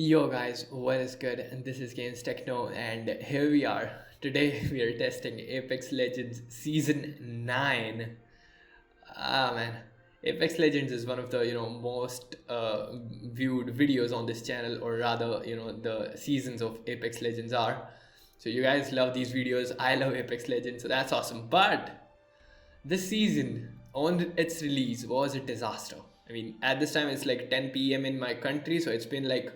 Yo guys, what is good? And this is Games Techno, and here we are. Today we are testing Apex Legends Season 9. Ah man, Apex Legends is one of the most viewed videos on this channel, or rather, the seasons of Apex Legends are. So you guys love these videos. I love Apex Legends, so that's awesome. But this season, on its release, was a disaster. I mean, at this time it's like 10 p.m. in my country, so it's been like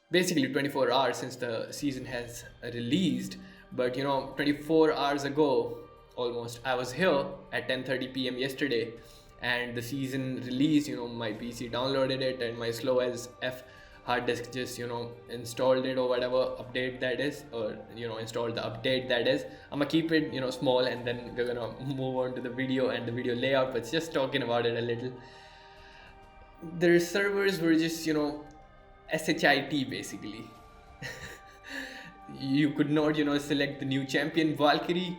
basically 24 hours since the season has released. But 24 hours ago almost, I was here at 10:30 p.m. yesterday, and the season released. My PC downloaded it, and my slow as f hard disk just installed it, or whatever update that is, or installed the update that is. I'm gonna keep it small, and then we're gonna move on to the video and the video layout, but just talking about it a little. Their servers were just shit basically. You could not select the new champion Valkyrie.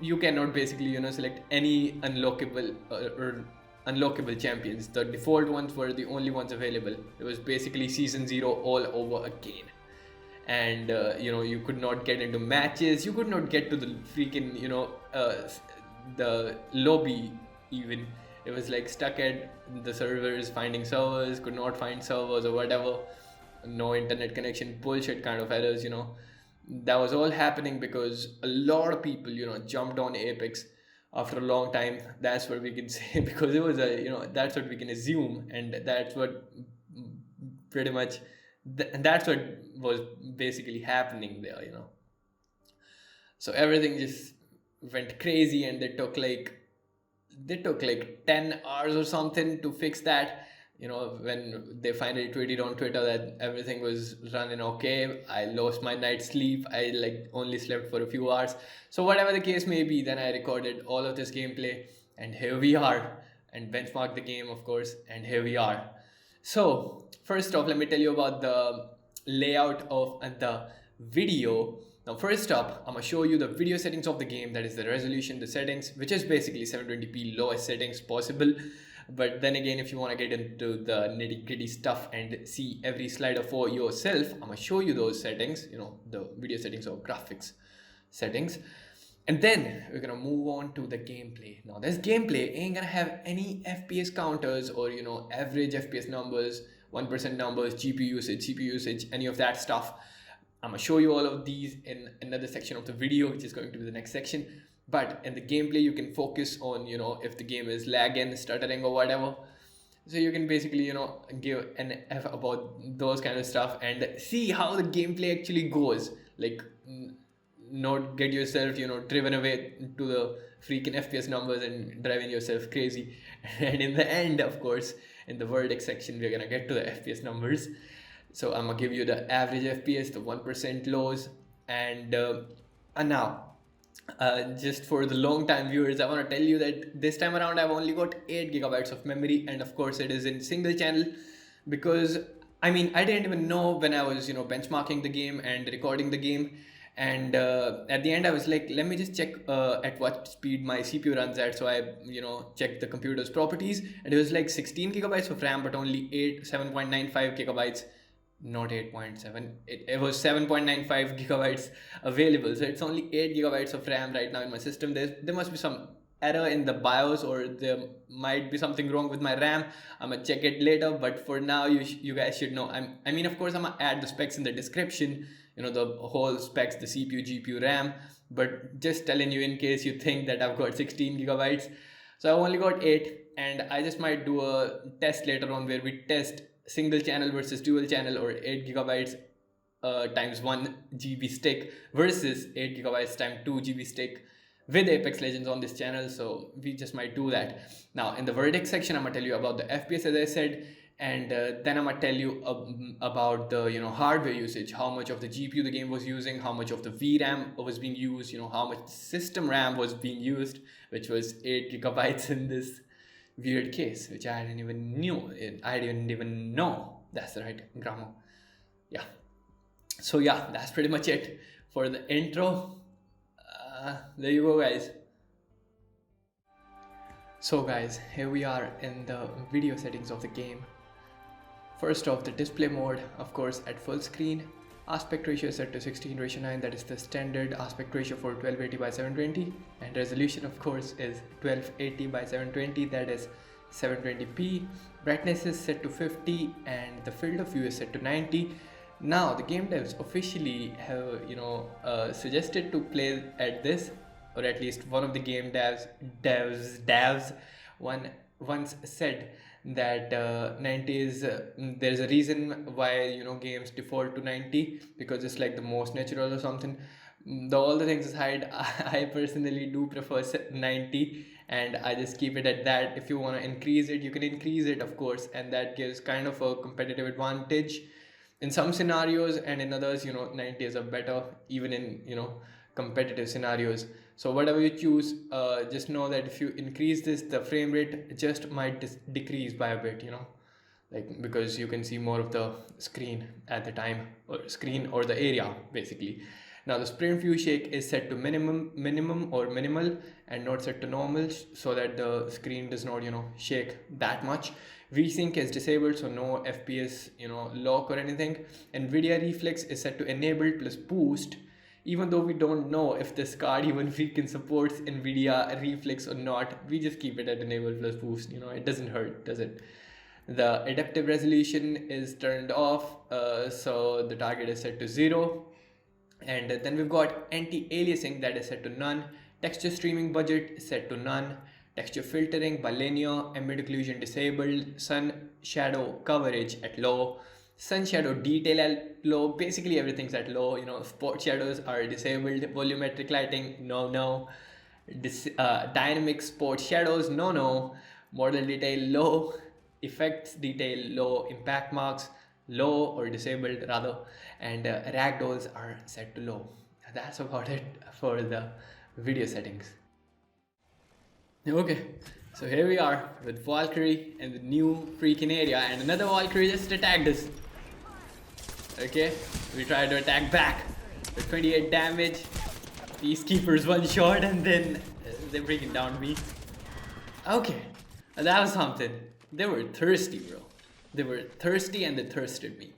You cannot basically select any unlockable or unlockable champions. The default ones were the only ones available. It was basically season 0 all over again. And you could not get into matches. You could not get to the freaking the lobby even. It was like stuck at the servers, finding servers, could not find servers or whatever. No internet connection, bullshit kind of errors. That was all happening because a lot of people jumped on Apex after a long time. That's what we can say, because it was that's what we can assume, and that's what pretty much that's what was basically happening there. So everything just went crazy, and they took like 10 hours or something to fix that. When they finally tweeted on Twitter that everything was running okay. I lost my night's sleep. I like only slept for a few hours. So whatever the case may be, then I recorded all of this gameplay, and here we are, and benchmarked the game, of course, and here we are. So first off, let me tell you about the layout of the video. Now first up, I'm gonna show you the video settings of the game, that is the resolution, the settings, which is basically 720p lowest settings possible. But then again, if you want to get into the nitty gritty stuff and see every slider for yourself, I'm gonna show you those settings, the video settings or graphics settings. And then we're gonna move on to the gameplay. Now this gameplay ain't gonna have any FPS counters or average FPS numbers, 1% numbers, GPU usage, CPU usage, any of that stuff. I'm gonna show you all of these in another section of the video, which is going to be the next section. But in the gameplay, you can focus on if the game is lagging, stuttering, or whatever. So you can basically give an F about those kind of stuff and see how the gameplay actually goes. Like, not get yourself driven away to the freaking FPS numbers and driving yourself crazy. And in the end, of course, in the verdict section, we're gonna get to the FPS numbers. So I'm gonna give you the average FPS, the 1% lows, and now just for the long time viewers, I want to tell you that this time around I've only got 8 gigabytes of memory, and of course it is in single channel, because I didn't even know when I was benchmarking the game and recording the game. And at the end I was like, let me just check at what speed my CPU runs at. So I checked the computer's properties, and it was like 16 gigabytes of RAM, but only 7.95 gigabytes, not 8.7. It was 7.95 gigabytes available. So it's only 8 gigabytes of RAM right now in my system. There must be some error in the BIOS, or there might be something wrong with my RAM. I'm gonna check it later, but for now you guys should know. Of course I'm gonna add the specs in the description, the whole specs, the CPU, GPU, RAM, but just telling you in case you think that I've got 16 gigabytes. So I've only got 8, and I just might do a test later on where we test single channel versus dual channel, or 8 gigabytes times 1 GB stick versus 8 gigabytes times 2 GB stick with Apex Legends on this channel. So we just might do that. Now in the verdict section, I'm gonna tell you about the FPS, as I said, and then I'm gonna tell you about the hardware usage, how much of the GPU the game was using, how much of the VRAM was being used, how much system RAM was being used, which was 8 gigabytes in this weird case, which I didn't even know. That's the right grammar. Yeah. So yeah, that's pretty much it for the intro. There you go, guys. So guys, here we are in the video settings of the game. First off, the display mode, of course, at full screen. Aspect ratio is set to 16:9, that is the standard aspect ratio for 1280 by 720, and resolution, of course, is 1280 by 720, that is 720p. Brightness is set to 50 and the field of view is set to 90. Now the game devs officially have suggested to play at this, or at least one of the game devs once said that 90 is there's a reason why games default to 90, because it's like the most natural or something. All the things aside, I personally do prefer 90, and I just keep it at that. If you want to increase it, you can increase it, of course, and that gives kind of a competitive advantage in some scenarios, and in others 90 is a better, even in competitive scenarios. So whatever you choose, just know that if you increase this, the frame rate just might decrease by a bit, like, because you can see more of the screen at the time, or screen or the area basically. Now the sprint view shake is set to minimum or minimal, and not set to normal, so that the screen does not shake that much. VSync is disabled, so no FPS lock or anything. NVIDIA Reflex is set to enabled plus boost, even though we don't know if this card even freaking supports NVIDIA Reflex or not. We just keep it at enabled plus boost. It doesn't hurt, does it? The adaptive resolution is turned off, so the target is set to 0. And then we've got anti-aliasing, that is set to none. Texture streaming budget is set to none. Texture filtering by linear. Ambient occlusion disabled. Sun shadow coverage at low. Sun shadow detail at low. Basically everything's at low. Spot shadows are disabled. Volumetric lighting, no. Dynamic spot shadows, no. Model detail low. Effects detail low. Impact marks low, or disabled rather, and ragdolls are set to low. That's about it for the video settings. Okay, so here we are with Valkyrie and the new freaking area, and another Valkyrie just attacked us. Okay, we tried to attack back with 28 damage. Peacekeepers one shot, and then they freaking downed me. Okay, that was something. They were thirsty, bro. They were thirsty and they thirsted me.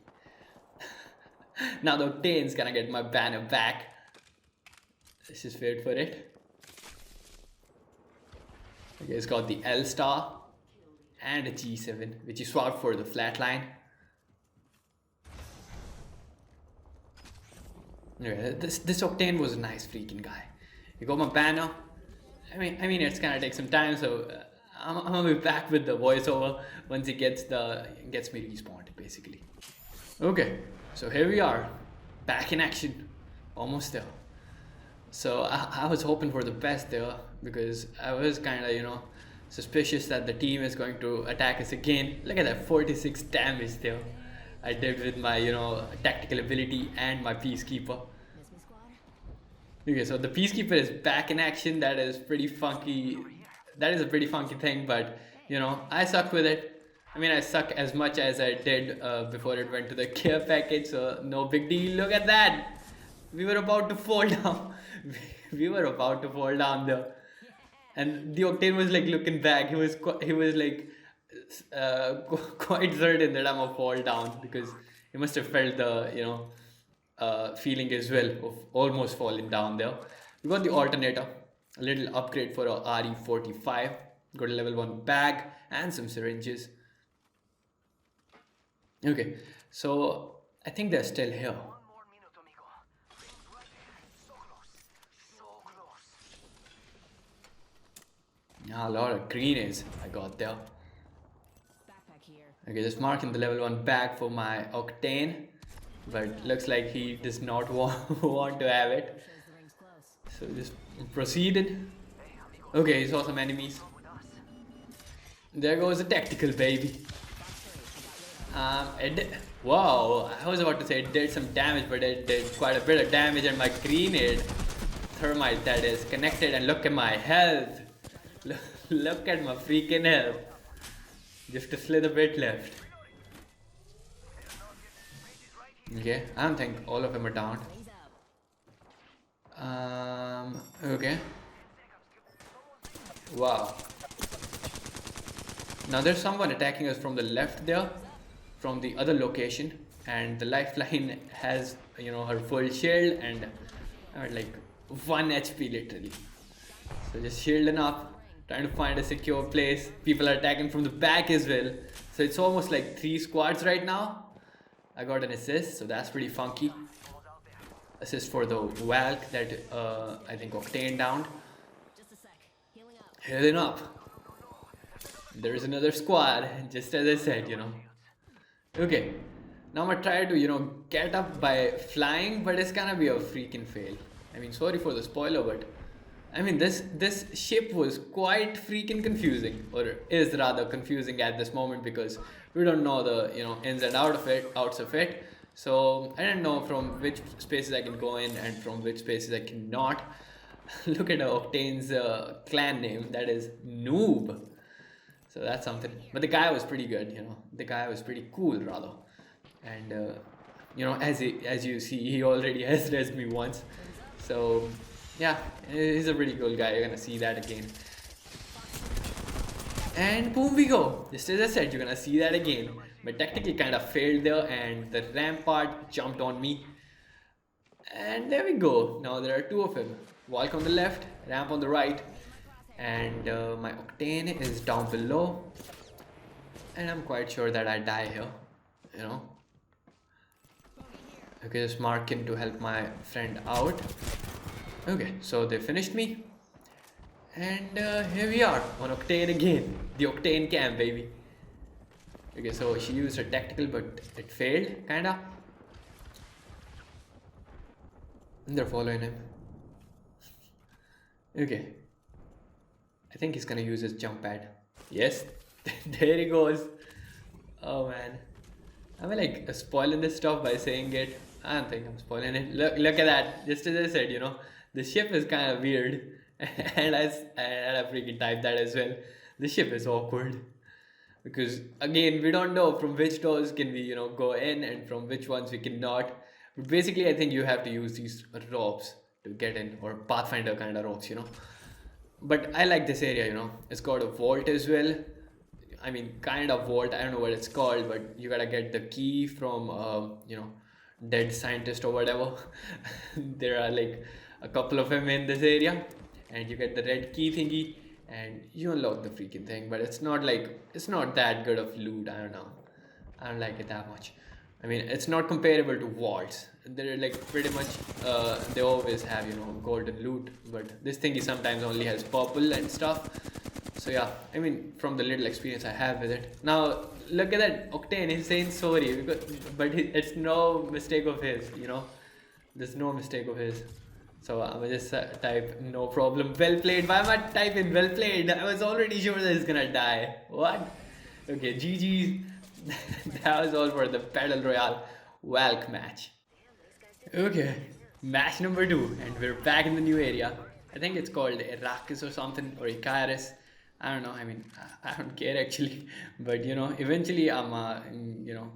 Now the Octane's gonna get my banner back. Let's just wait for it. Okay, it's got the L star and a G7, which is swapped for the flatline. Okay, this Octane was a nice freaking guy. He got my banner. I mean, it's gonna take some time, so I'm gonna be back with the voiceover once he gets me respawned, basically. Okay, so here we are, back in action, almost there. So I was hoping for the best there, because I was kind of suspicious that the team is going to attack us again. Look at that 46 damage there I did with my tactical ability and my Peacekeeper. Okay, so the Peacekeeper is back in action. That is pretty funky. That is a pretty funky thing, but I suck with it. I mean, I suck as much as I did before it went to the care package, so no big deal. Look at that. We were about to fall down. We were about to fall down there. And the Octane was like looking back. He was like quite certain that I'm gonna fall down, because he must have felt the feeling as well of almost falling down there. We got the alternator, a little upgrade for a RE45. Got a level 1 bag and some syringes. Okay, so I think they're still here. A lot of greenies I got there. Okay, just marking the level 1 bag for my Octane, but looks like he does not want to have it. So just proceeded. Okay, he saw some enemies. There goes a tactical, baby. Wow, I was about to say it did some damage, but it did quite a bit of damage, and my grenade, thermite that is, connected, and look at my health. Look at my freaking health. Just a slither bit left. Okay, I don't think all of them are down. Okay. Wow. Now there's someone attacking us from the left there. from the other location, and the lifeline has, you know, her full shield, and like 1 HP literally. So just shielding up, trying to find a secure place. People are attacking from the back as well. So it's almost like 3 squads right now. I got an assist, so that's pretty funky. Assist for the Valk that I think Octane downed. Healing up. There's another squad, just as I said, you know. Okay, now I'm gonna try to, you know, get up by flying, but it's gonna be a freaking fail. I mean, sorry for the spoiler, but I mean, this ship was quite freaking confusing, or is rather confusing at this moment, because we don't know the, you know, ins and outs of it. So I don't know from which spaces I can go in and from which spaces I cannot. Look at Octane's clan name, that is Noob. So that's something. But the guy was pretty good, you know. The guy was pretty cool, rather. And you know, as you see, he already has resed me once. So yeah, he's a pretty cool guy. You're gonna see that again. And boom we go. Just as I said, you're gonna see that again. But technically kind of failed there, and the rampart jumped on me. And there we go. Now there are 2 of him. Valk on the left, ramp on the right. And my Octane is down below, and I'm quite sure that I die here, you know. Okay, just mark him to help my friend out. Okay, so they finished me, and here we are on Octane again, the Octane cam, baby. Okay, so she used her tactical, but it failed, kinda. And they're following him. Okay, I think he's gonna use his jump pad. Yes, there he goes. Oh man, am I like spoiling this stuff by saying it? I don't think I'm spoiling it. Look at that. Just as I said, you know, the ship is kind of weird, and I freaking typed that as well. The ship is awkward because again we don't know from which doors can we, you know, go in and from which ones we cannot. But basically, I think you have to use these ropes to get in, or Pathfinder kind of ropes, you know. But I like this area, you know. It's got a vault as well. I mean, kind of vault. I don't know what it's called, but you gotta get the key from, you know, dead scientist or whatever. There are like a couple of them in this area, and you get the red key thingy, and you unlock the freaking thing. But it's not like, it's not that good of loot. I don't know. I don't like it that much. I mean, it's not comparable to vaults. They're like pretty much, they always have, you know, golden loot, but this thingy sometimes only has purple and stuff. So yeah, I mean, from the little experience I have with it. Now, look at that Octane, he's saying sorry, but it's no mistake of his, you know. There's no mistake of his. So I'm gonna just type no problem, well played. Why am I typing well played? I was already sure that he's gonna die. What? Okay, GG's. That was all for the Battle Royale Valk match. Okay, match number 2, and we're back in the new area. I think it's called Arrakis or something, or Icarus. I don't know. I mean, I don't care actually, but you know, eventually I'm you know,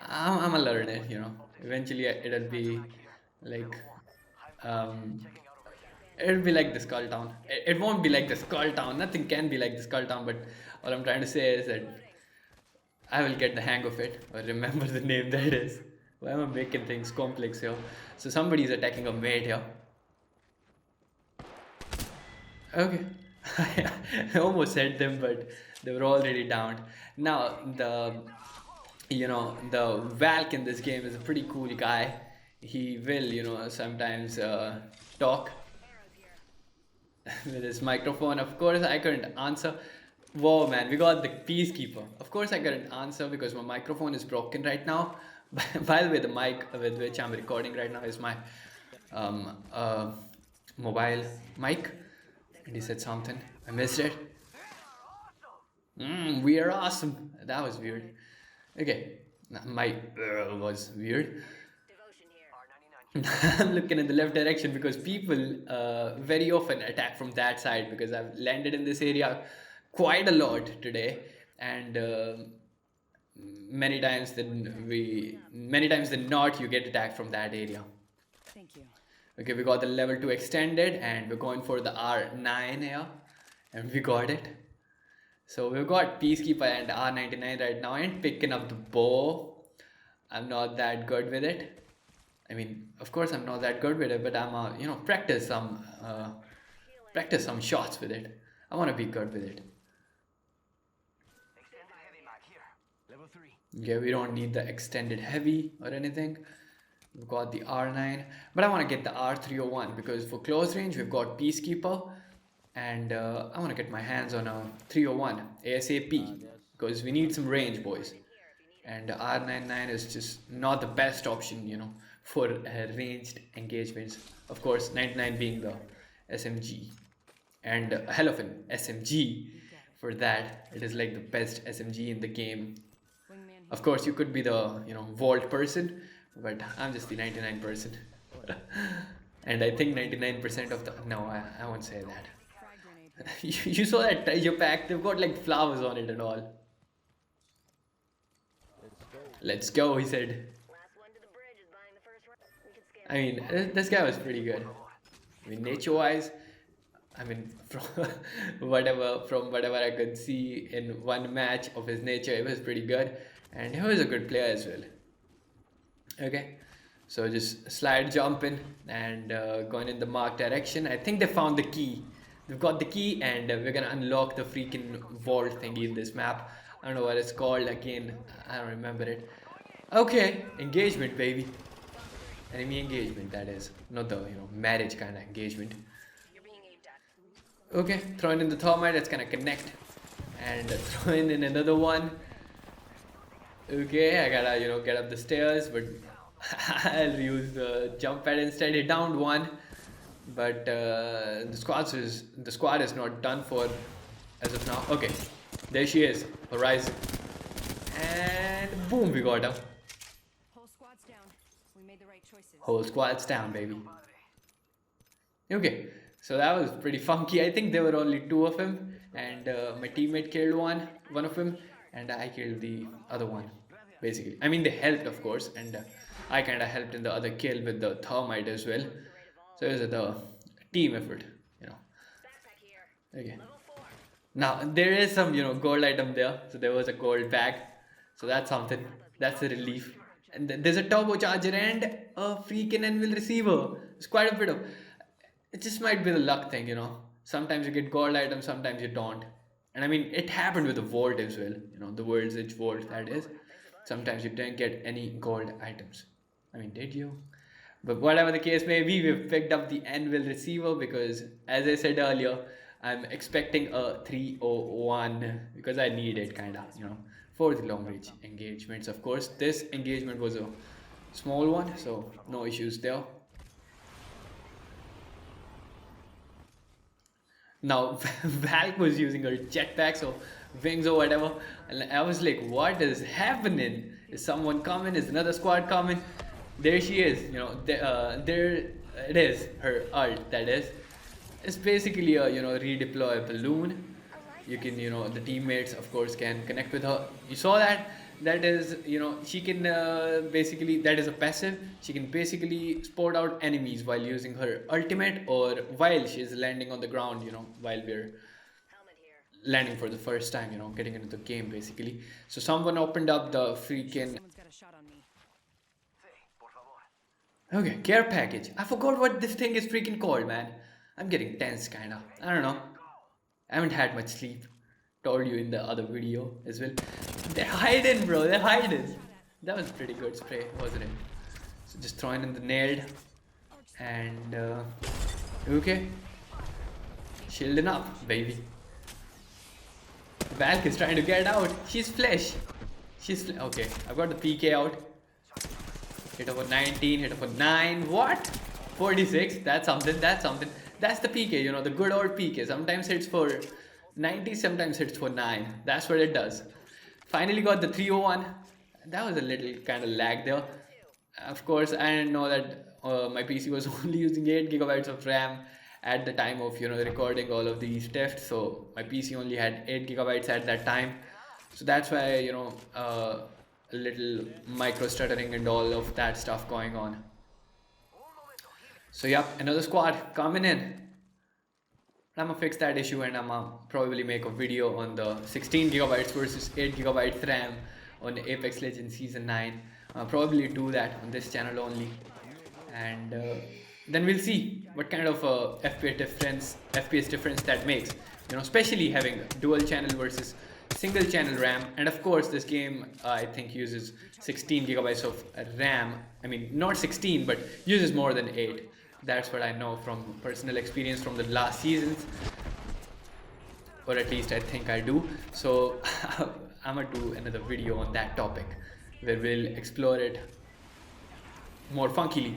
I'm a learner. You know, eventually it'll be like it'll be like the Skull Town. It won't be like the Skull Town. Nothing can be like the Skull Town. But all I'm trying to say is that I will get the hang of it, or remember the name that is. Why am I making things complex here? So somebody's attacking a maid here. Okay. I almost said them, but they were already downed. Now the, you know, the Valk in this game is a pretty cool guy. He will, you know, sometimes talk with his microphone. Of course I couldn't answer. Whoa man, we got the Peacekeeper. Of course I couldn't answer because my microphone is broken right now. By the way, the mic with which I'm recording right now is my mobile mic. And he said something. I missed it. We are awesome. That was weird. Okay, my was weird. I'm looking in the left direction because people very often attack from that side, because I've landed in this area quite a lot today, and many times than not you get attacked from that area. Thank you. Okay, we got the level 2 extended, and we're going for the R9 here, and we got it. So we've got Peacekeeper and R99 right now, and picking up the bow. I'm not that good with it. I mean, of course I'm not that good with it, but I'm you know, practice some shots with it. I want to be good with it. Okay, we don't need the extended heavy or anything. We've got the R9, but I want to get the R301 because for close range we've got Peacekeeper, and I want to get my hands on a 301 ASAP because we need some range, boys. And R99 is just not the best option, you know, for ranged engagements. Of course, 99 being the SMG, and a hell of an SMG for that. It is like the best SMG in the game. Of course, you could be the, you know, Vault person, but I'm just the 99 person. And I think 99% of the... No, I won't say that. You saw that treasure pack? They've got like flowers on it and all. Let's go, he said. I mean, this guy was pretty good. I mean, nature-wise, I mean, from whatever I could see in one match of his nature, it was pretty good. And he was a good player as well. Okay, so just slide jumping and going in the marked direction. I think they found the key. They've got the key, and we're gonna unlock the freaking vault thingy in this map. I don't know what it's called again. I don't remember it. Okay, engagement, baby. Enemy engagement, that is. Not the, you know, marriage kind of engagement. Okay, throwing in the thermite, it's gonna connect. And throwing in another one. Okay, I gotta, you know, get up the stairs, but I'll use the jump pad instead. He downed one, but the squad is not done for as of now. Okay, there she is, Horizon, and boom, we got her. Whole squad's down. We made the right choices. Whole squad's down, baby. Okay, so that was pretty funky. I think there were only two of him, and my teammate killed one of them, and I killed the other one. Basically, I mean, they helped, of course, and I kind of helped in the other kill with the thermite as well. So it was the team effort, you know. Okay. Now there is some, you know, gold item there. So there was a gold bag. So that's something. That's a relief. And there's a turbocharger and a freaking anvil receiver. It's quite a bit of. It just might be the luck thing, you know. Sometimes you get gold items, sometimes you don't. And I mean, it happened with the vault as well. You know, the World's Edge vault, that is. Sometimes you didn't get any gold items. I mean, did you? But whatever the case may be, we've picked up the anvil receiver because, as I said earlier, I'm expecting a 301 because I need it, kind of, you know, for the long range engagements. Of course, this engagement was a small one, so no issues there. Now, Valk was using her jetpack, so wings or whatever, and I was like, what is happening? Is someone coming? Is another squad coming? There she is, you know, there it is, her ult, that is. It's basically a, you know, redeploy balloon. You can, you know, the teammates, of course, can connect with her. You saw that? That is, you know, she can basically, that is a passive. She can basically spot out enemies while using her ultimate or while she's landing on the ground, you know, while we're landing for the first time, you know, getting into the game basically. So someone opened up the freaking... Someone's got a shot on me. Okay, care package. I forgot what this thing is freaking called, man. I'm getting tense, kinda. I don't know. I haven't had much sleep. Told you in the other video as well. They're hiding, bro. They're hiding. That was pretty good spray, wasn't it? So just throwing in the nailed. And, okay. Shielding up, baby. Valk is trying to get out. She's flesh. Okay, I've got the PK out. Hit her for 19, hit her for 9. What? 46. That's something. That's something. That's the PK, you know, the good old PK. Sometimes hits for 90, sometimes hits for 9. That's what it does. Finally got the 301. That was a little kind of lag there. Of course, I didn't know that my PC was only using 8 gigabytes of RAM at the time of, you know, recording all of these tests. So my PC only had 8 gigabytes at that time. So that's why, you know, a little micro stuttering and all of that stuff going on. So yep, another squad coming in. I'm gonna fix that issue, and I'm gonna probably make a video on the 16 gigabytes versus 8 gigabytes RAM on Apex Legends Season 9. I'll probably do that on this channel only, and then we'll see what kind of FPS difference that makes. Especially having dual channel versus single channel RAM, and of course this game I think uses 16 gigabytes of RAM. I mean, not 16, but uses more than 8. That's what I know from personal experience from the last seasons, or at least I think I do. So I'm gonna do another video on that topic where we'll explore it more funkily.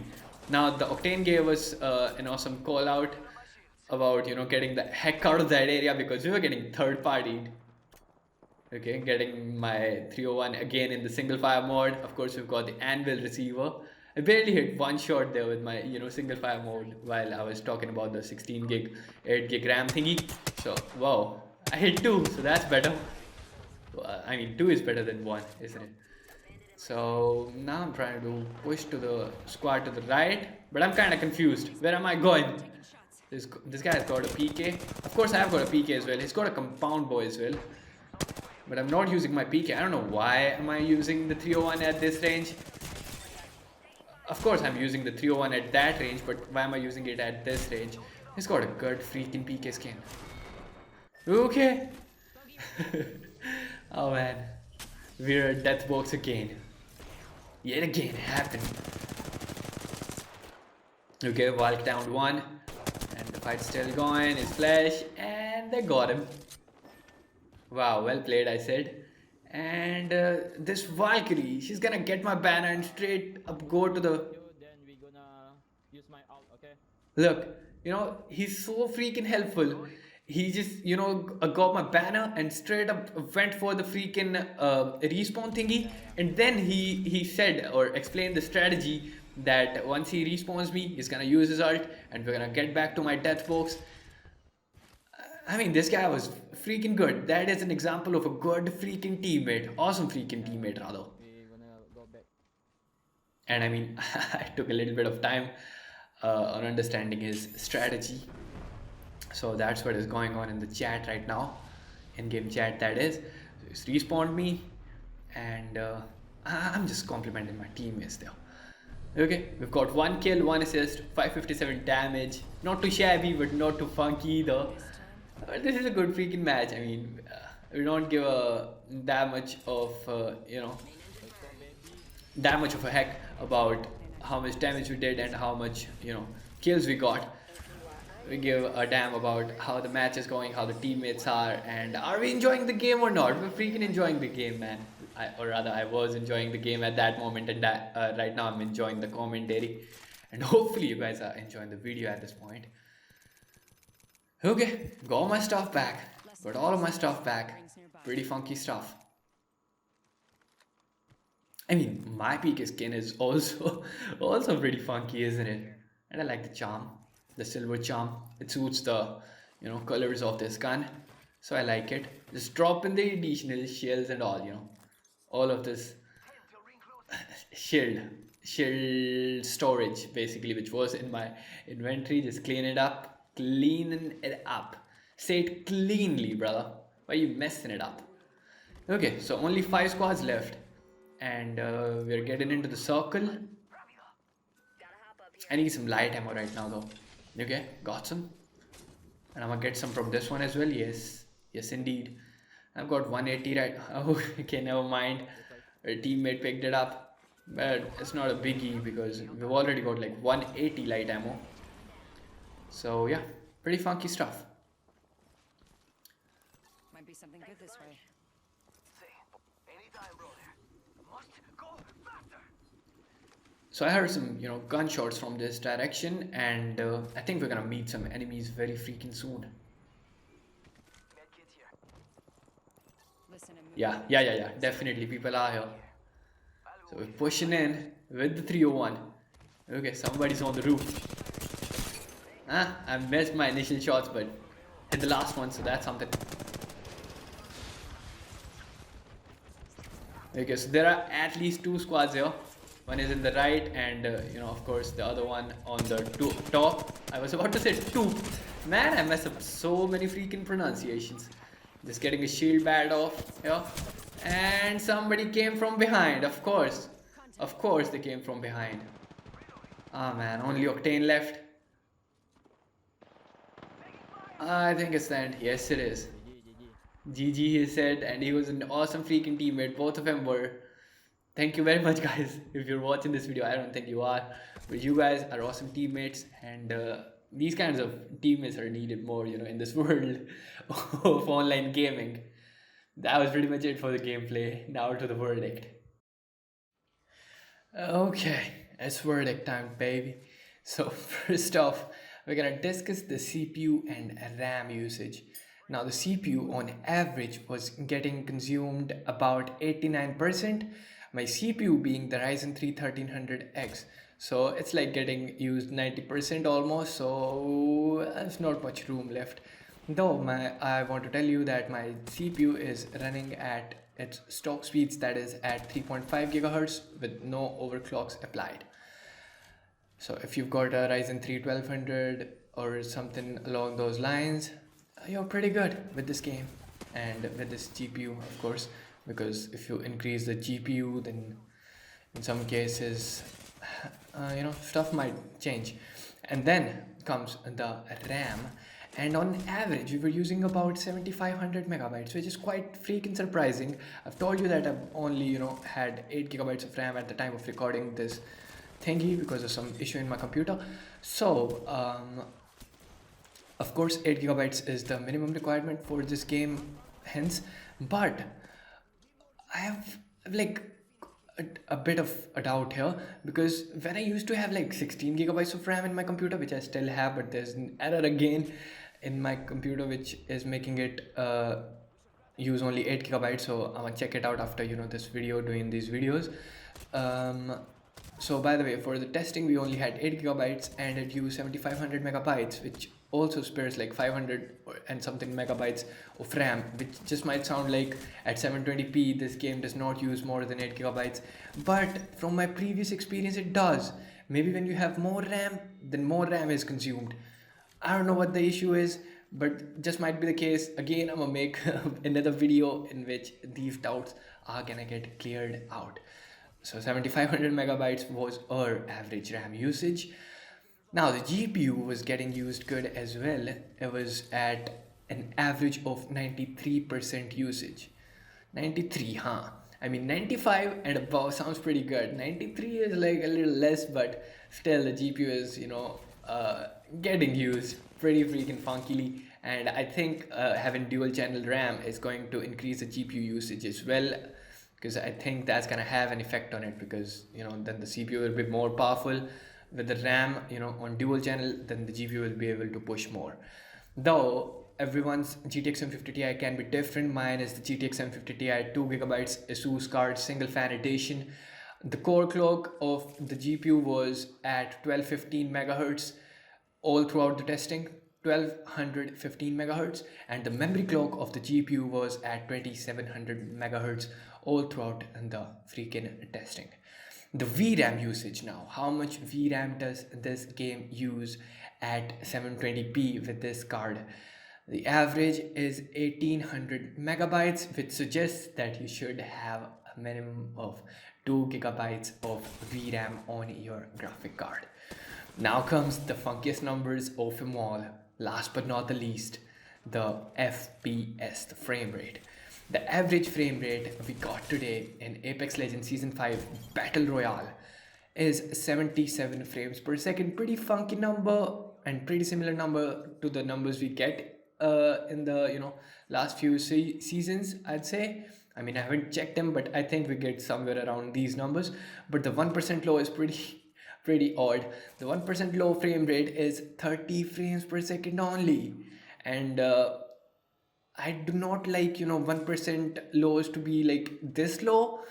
Now the Octane gave us an awesome call out about getting the heck out of that area, because we were getting third partied. Okay, getting my 301 again in the single fire mode. Of course, we've got the anvil receiver. I barely hit one shot there with my single fire mode while I was talking about the 16 gig 8 gig RAM thingy. So wow, I hit 2, so that's better. I mean, 2 is better than 1, isn't it? So now I'm trying to push to the squad to the right, but I'm kind of confused. Where am I going? This guy's got a PK. Of course I have got a PK as well. He's got a compound bow as well, but I'm not using my PK. I don't know why am I using the 301 at this range. Of course I'm using the 301 at that range, but why am I using it at this range? He's got a good freaking PK skin. Okay. Oh man, we're at death box again. Yet again happened. Okay, Valk down 1, and the fight's still going. His flash, and they got him. Wow, well played, I said. And this Valkyrie, she's gonna get my banner and straight up go to the... Then we gonna use my ult, okay? Look, he's so freaking helpful. He just, got my banner and straight up went for the freaking respawn thingy. And then he said or explained the strategy that once he respawns me, he's gonna use his ult and we're gonna get back to my death box. I mean, this guy was freaking good. That is an example of a good freaking teammate. Awesome freaking teammate, rather. We're gonna go back. And I mean, I took a little bit of time on understanding his strategy. So that's what is going on in the chat right now. In-game chat, that is. So he's respawned me. And I'm just complimenting my teammates there. Okay, we've got 1 kill, 1 assist, 557 damage. Not too shabby, but not too funky either. This is a good freaking match. I mean, we don't give that much of that much of a heck about how much damage we did and how much kills we got. We give a damn about how the match is going, how the teammates are, and are we enjoying the game or not. We're freaking enjoying the game, man. Or rather, I was enjoying the game at that moment, and right now I'm enjoying the commentary, and hopefully you guys are enjoying the video at this point. Okay, got all my stuff back. Got all of my stuff back. Pretty funky stuff. I mean, my PK skin is also pretty funky, isn't it? And I like the charm, the silver charm. It suits the colors of this gun, so I like it. Just drop in the additional shells and all of this shield storage basically, which was in my inventory. Just clean it up. Cleaning it up. Say it cleanly, brother. Why are you messing it up? Okay, so only 5 squads left, and we're getting into the circle. I need some light ammo right now though. Okay, got some, and I'm gonna get some from this one as well. Yes indeed. I've got 180 right. Oh, okay, never mind. Our teammate picked it up, but it's not a biggie because we've already got like 180 light ammo. So yeah, pretty funky stuff. Might be something good this way. So I heard some, gunshots from this direction, and I think we're gonna meet some enemies very freaking soon. Listen and move. Yeah. Definitely, people are here. So we're pushing in with the 301. Okay, somebody's on the roof. I missed my initial shots, but hit the last one, so that's something. Okay, so there are at least 2 squads here. One is in the right, and of course the other one on the top. I was about to say two. Man, I mess up so many freaking pronunciations. Just getting a shield pad off here, and somebody came from behind. Of course they came from behind. Ah man, only Octane left. I think it's the end. Yes, it is. GG, he said, and he was an awesome freaking teammate. Both of them were. Thank you very much, guys. If you're watching this video, I don't think you are, but you guys are awesome teammates, and these kinds of teammates are needed more, in this world of online gaming. That was pretty much it for the gameplay. Now to the verdict. Okay, it's verdict time, baby. So first off, we're gonna discuss the CPU and RAM usage. Now the CPU on average was getting consumed about 89%, my CPU being the Ryzen 3 1300X. So it's like getting used 90% almost, so there's not much room left. Though I want to tell you that my CPU is running at its stock speeds, that is at 3.5 GHz with no overclocks applied. So if you've got a Ryzen 3 1200 or something along those lines, you're pretty good with this game and with this GPU, of course, because if you increase the GPU, then in some cases stuff might change. And then comes the RAM, and on average we were using about 7500 megabytes, which is quite freaking surprising. I've told you that I've only had 8 gigabytes of RAM at the time of recording this thingy because of some issue in my computer. So of course 8 gigabytes is the minimum requirement for this game, hence. But I have like a bit of a doubt here, because when I used to have like 16 gigabytes of RAM in my computer, which I still have, but there's an error again in my computer which is making it use only 8 gigabytes. So I'm gonna check it out after this video, doing these videos. So by the way, for the testing we only had 8 gigabytes and it used 7500 megabytes, which also spares like 500 and something megabytes of RAM, which just might sound like at 720p this game does not use more than 8 gigabytes, but from my previous experience it does. Maybe when you have more RAM, then more RAM is consumed. I don't know what the issue is, but just might be the case. Again, I'm gonna make another video in which these doubts are gonna get cleared out. So 7500 megabytes was our average RAM usage. Now the GPU was getting used good as well. It was at an average of 93% usage. 93, huh? I mean 95 and above sounds pretty good. 93 is like a little less, but still the GPU is getting used pretty freaking funkily. And I think having dual channel RAM is going to increase the GPU usage as well, because I think that's gonna have an effect on it, because then the CPU will be more powerful with the RAM on dual channel, then the GPU will be able to push more. Though everyone's GTX 1050 Ti can be different. Mine is the GTX 1050 Ti 2 gigabytes ASUS card, single fan edition. The core clock of the GPU was at 1215 megahertz all throughout the testing, 1215 megahertz, and the memory clock of the GPU was at 2700 megahertz all throughout the freaking testing. The VRAM usage now, how much VRAM does this game use at 720p with this card? The average is 1800 megabytes, which suggests that you should have a minimum of 2 gigabytes of VRAM on your graphic card. Now comes the funkiest numbers of them all. Last but not the least, the FPS, the frame rate. The average frame rate we got today in Apex Legends Season 5 Battle Royale is 77 frames per second. Pretty funky number and pretty similar number to the numbers we get in the last few seasons, I'd say. I mean, I haven't checked them, but I think we get somewhere around these numbers. But the 1% low is pretty odd. The 1% low frame rate is 30 frames per second only, and I do not like 1% lows to be like this low,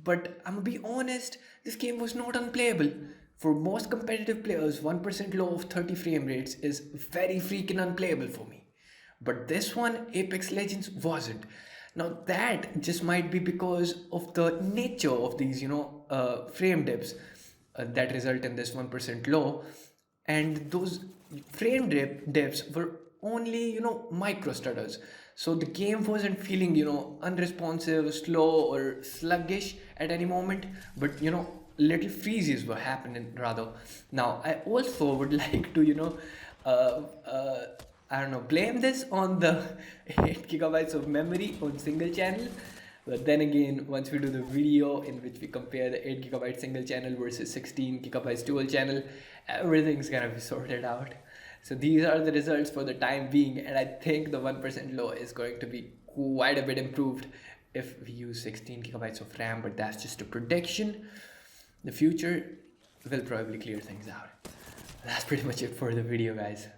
but I'm gonna be honest, this game was not unplayable. For most competitive players, 1% low of 30 frame rates is very freaking unplayable for me. But this one, Apex Legends, wasn't. Now that just might be because of the nature of these frame dips that result in this 1% low, and those dips were only micro stutters, so the game wasn't feeling unresponsive, slow, or sluggish at any moment, but little freezes were happening rather. Now I also would like to uh, uh, I don't know, blame this on the 8 gigabytes of memory on single channel. But then again, once we do the video in which we compare the 8 gigabyte single channel versus 16 gigabytes dual channel, everything's gonna be sorted out. So these are the results for the time being, and I think the 1% low is going to be quite a bit improved if we use 16 gigabytes of RAM, but that's just a prediction. The future will probably clear things out. That's pretty much it for the video, guys.